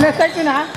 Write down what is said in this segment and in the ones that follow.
Na-start ko na?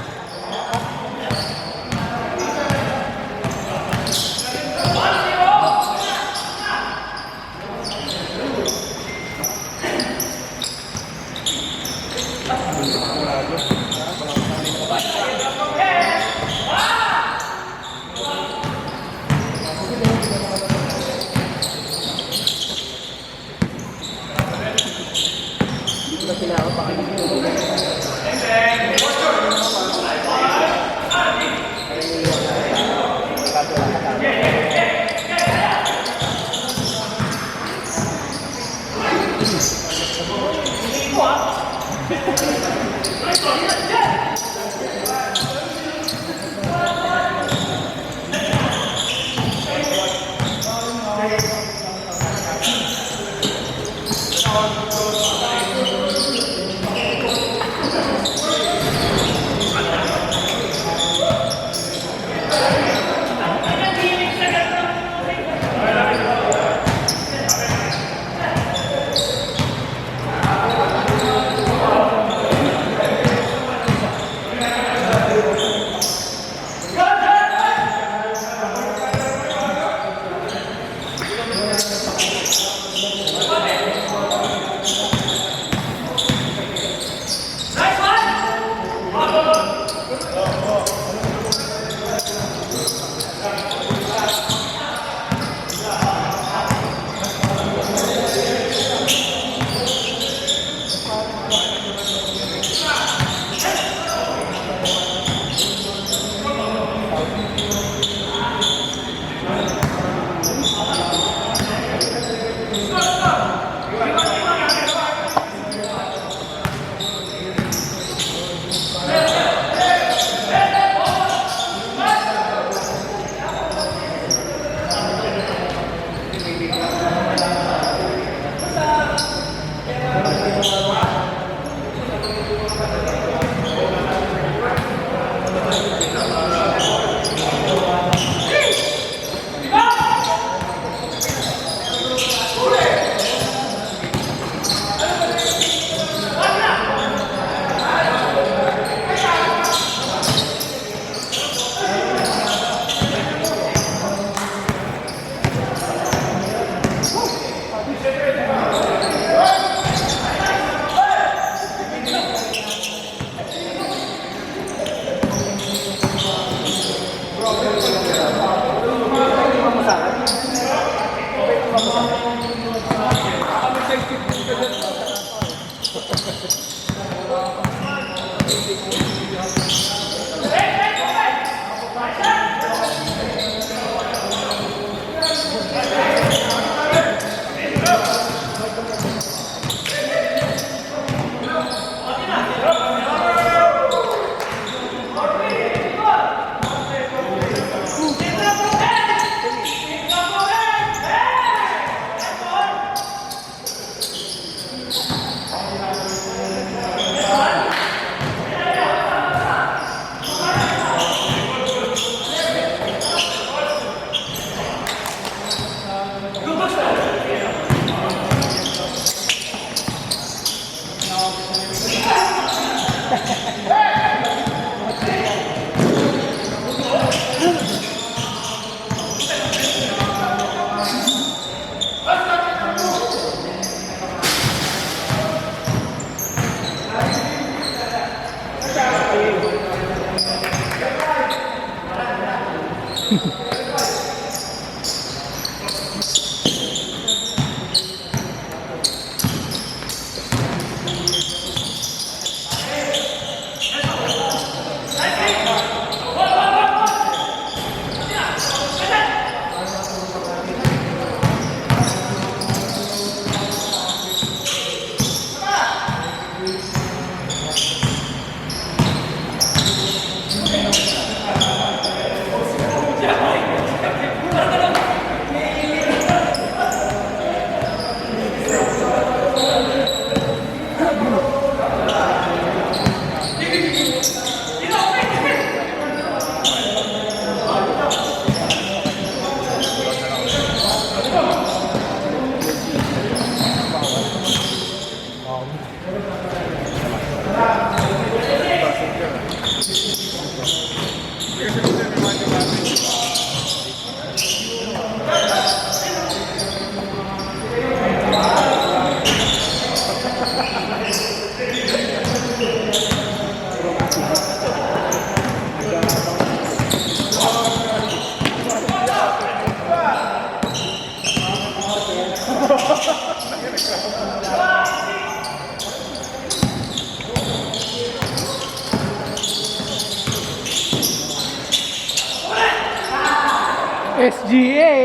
SGA!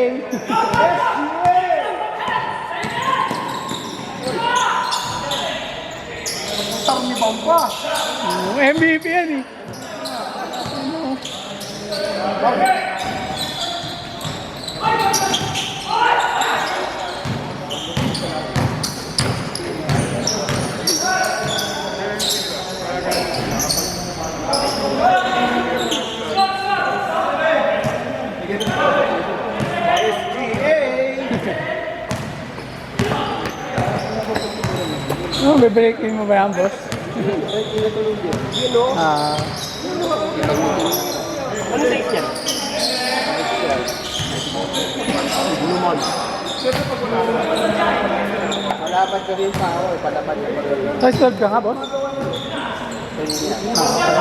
Tang ni Bangpa. MVP yan eh. Oh, be-breaking mo ba yan, boss? Ah, Ano size yan? Lumon. Palaban ka rin pa ako. Palaban ka rin. size 12 ka nga, boss? Ah,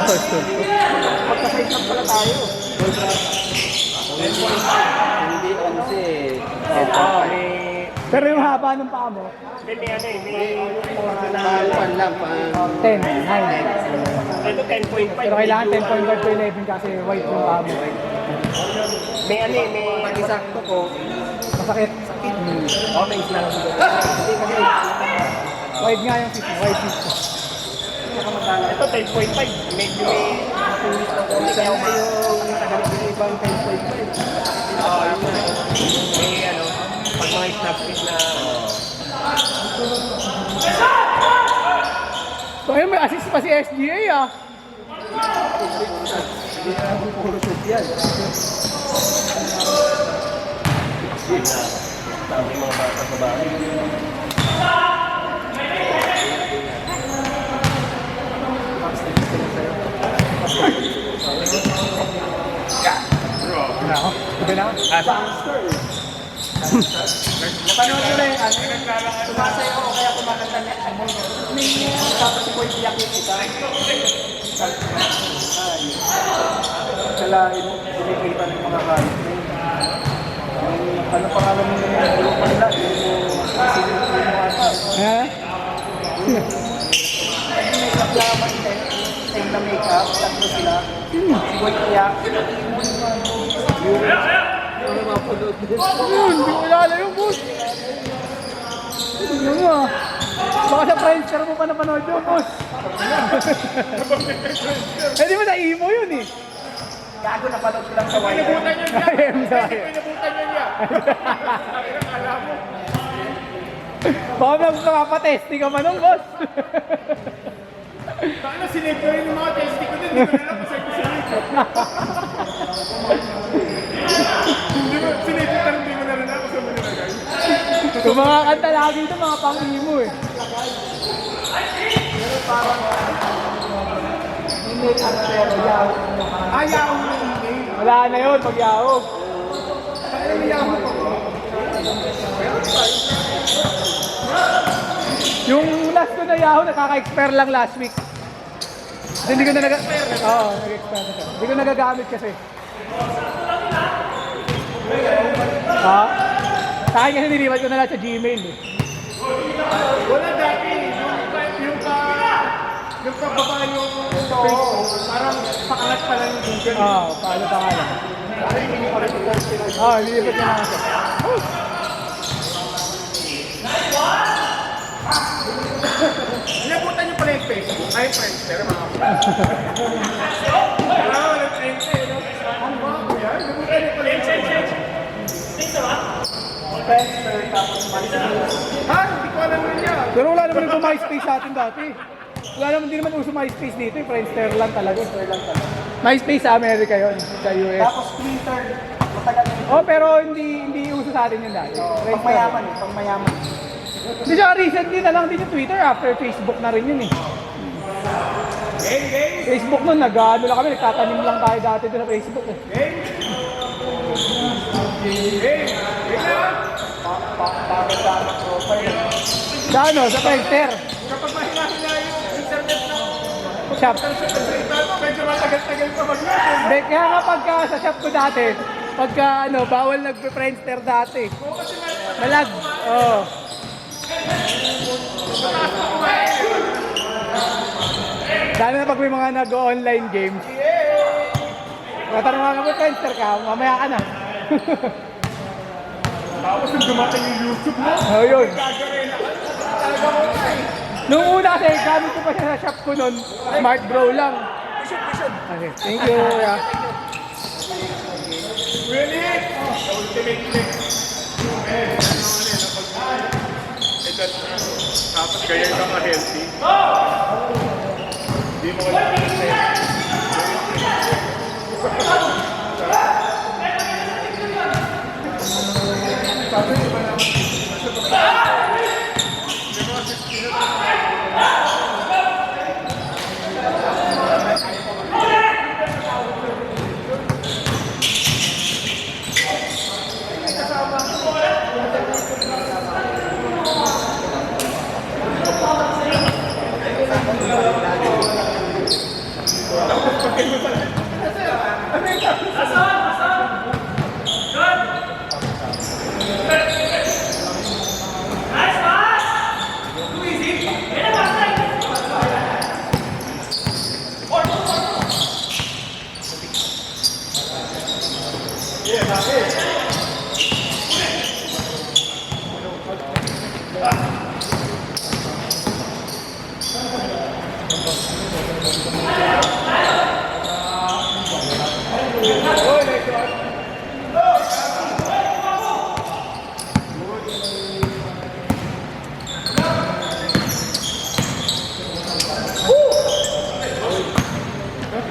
size 12. Magka-size lang pala tayo. Hindi 11. May... Pero yung haba ng paa mo, May ano eh. May... lang. 10, 9. Ito 10.5. Pero kailangan 10.5 to 11 kasi white yung paa mo. May ano eh. May... Pag-isakto ko. Masakit. Okay lang. Hindi kasi... Wide nga yung 50, white 50. Ito 10.5. Medyo may... Hindi kaya may yung tagalog yung ibang 10.5. May ano... Pag mga snap fit na... So ayun, may assist pa si SGA ah. Puro shoot yan. Dami mga bata sa bahay. Wala ako. Sabi na ako. Napanood ko na yung ano, sumasayaw ako kaya kumakanta niya. May tapos si Boy Tiyak yung isa. Kala sinikita ng mga kahit. Ano pangalan mo na yung grupo nila? Ha? Makeup laman din. Time na makeup. Tatlo sila. Si Boy Tiyak. Ano mapulod din? Hindi ko alala yung boss. Ano mo ah. Baka sa Friendster mo pa napanood yung boss. Eh di ba sa emo yun eh. Gago na panood ko lang sa wire. I'm sorry. Baka magpapatesting ka man nung boss. Paano sinave ko rin yung mga testing ko din, hindi ko alam kung saan ko sinave. Hindi mo, sinave ko pero hindi mo na rin ako sa mga nilagay. Yung mga kanta lagi ito, mga pang-emo eh. Email at pero Yahoo. Ayaw mo na email. Wala na yun, pag-Yahoo. Ayaw mo Yahoo pa ko. Yung last ko na Yahoo, nakaka-expire lang last week. Kasi hindi ko na Oo, nag-expire na siya. Hindi ko nagagamit kasi. Ha? Sa akin kasi nilipat ko na lahat sa Gmail eh. Wala dati, yung pababa yung Facebook, parang pakalat pa lang yung Google. Oo, paano pangalan? Oo, nilipat ko na kasi. Inabutan niyo pala yung Facebook. Ay, Friendster, mga wala, walang Friendster. Ano ba? Kuya, inabutan niyo pala yung Friendster tapos MySpace. Ha? Hindi ko alam na niya. Pero wala naman yung MySpace sa atin dati. Wala naman, hindi naman uso MySpace dito, yung Friendster lang talaga. MySpace sa Amerika yon, sa US. Tapos Twitter. Matagal na Oh, pero hindi uso sa atin yun dati. pang mayaman eh, pang mayaman. Hindi siya recently na lang din yung Twitter after Facebook na rin yun eh. Facebook nun, nag-ano lang kami, nagtatanim lang tayo dati doon sa Facebook eh. Para sa anak profile. Sa ano, sa Friendster. Kapag mahina-hina yung internet na Shop. medyo matagal-tagal pa mag-log. Hindi, kaya nga pagka sa shop ko dati, pagka ano, bawal nag-Friendster dati. Malag. Oo. Lalo na pag may mga nag-online games. Matanong nga mo, Friendster ka, mamaya ka na. Tapos nung dumating yung YouTube mo, Ayun. gagawin na. Nung una kasi, gamit ko pa siya sa shop ko nun. Smart Bro lang. Okay, thank you. Yeah. Really? The ultimate flex. Tapos ganyan ka ka-healthy. Hindi mo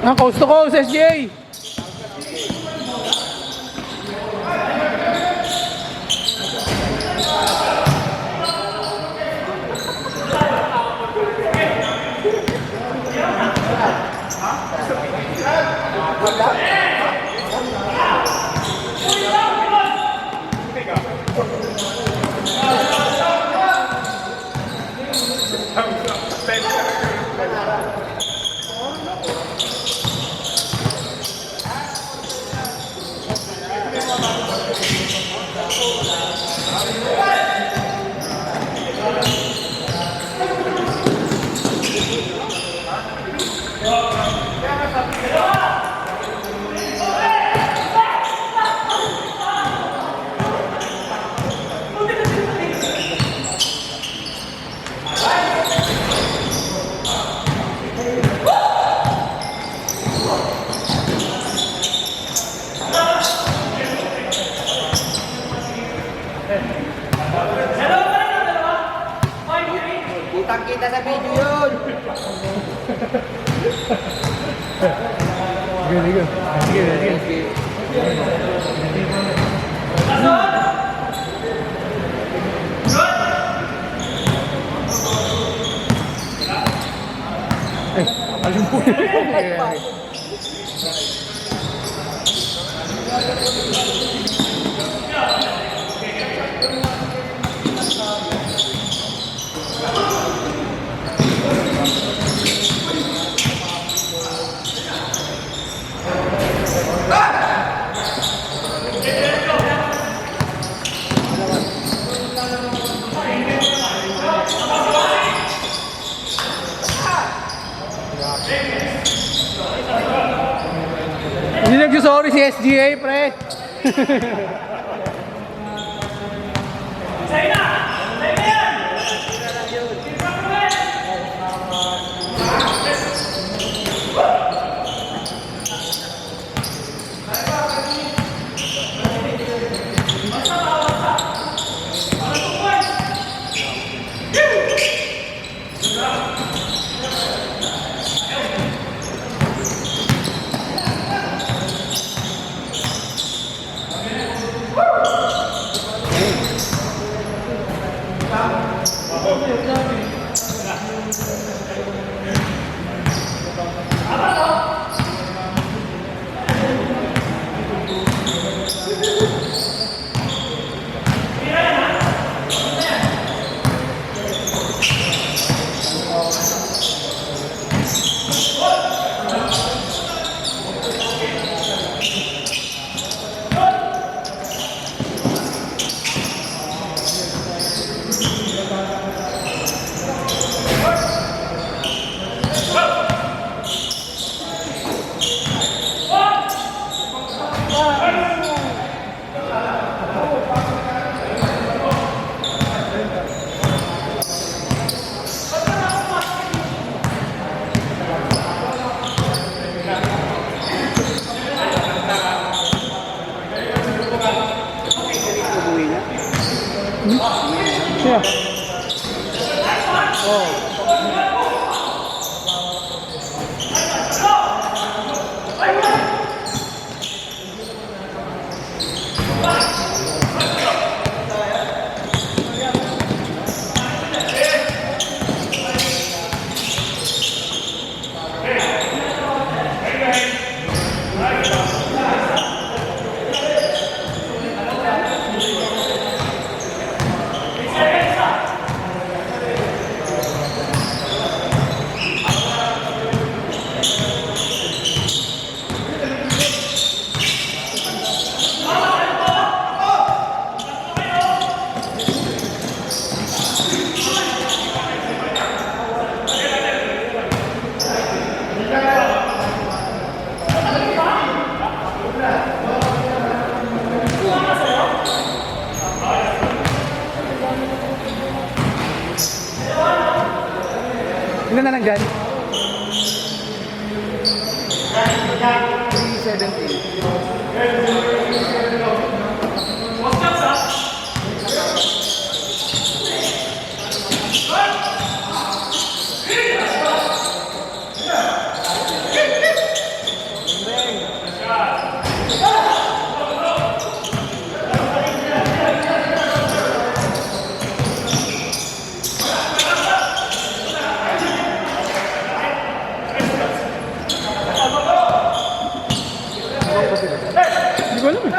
Ang coast to coast, SJ! Kitang-kita sa video yun. Sige, sige. Sige. Ay, alam mo. Hindi nag-sorry si SGA, pre. Ilan na nandyan? 317. Hindi ko alam eh.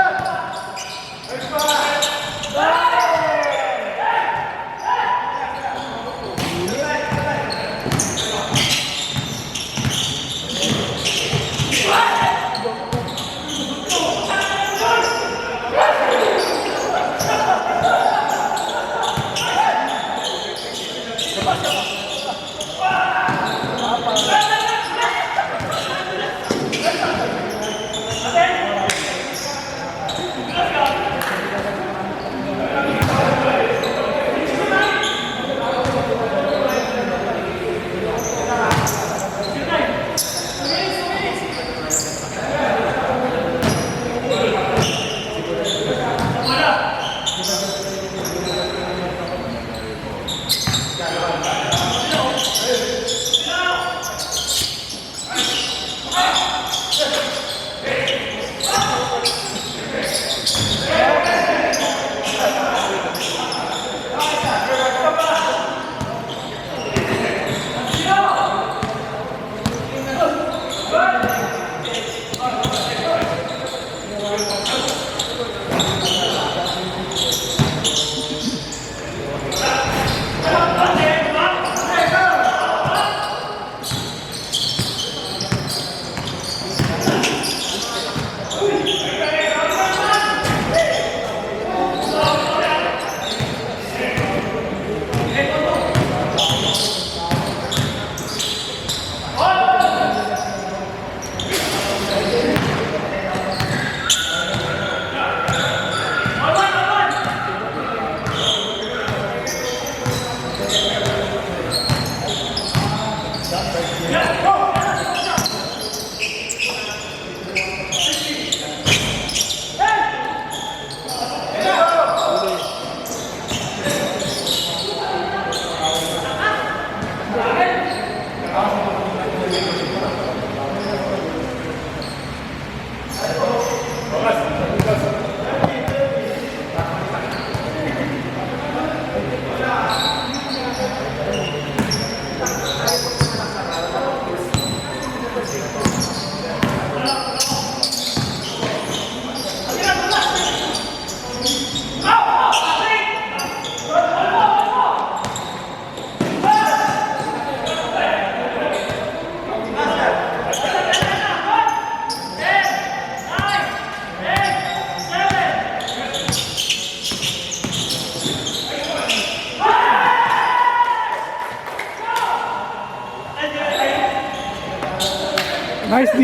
Nice D.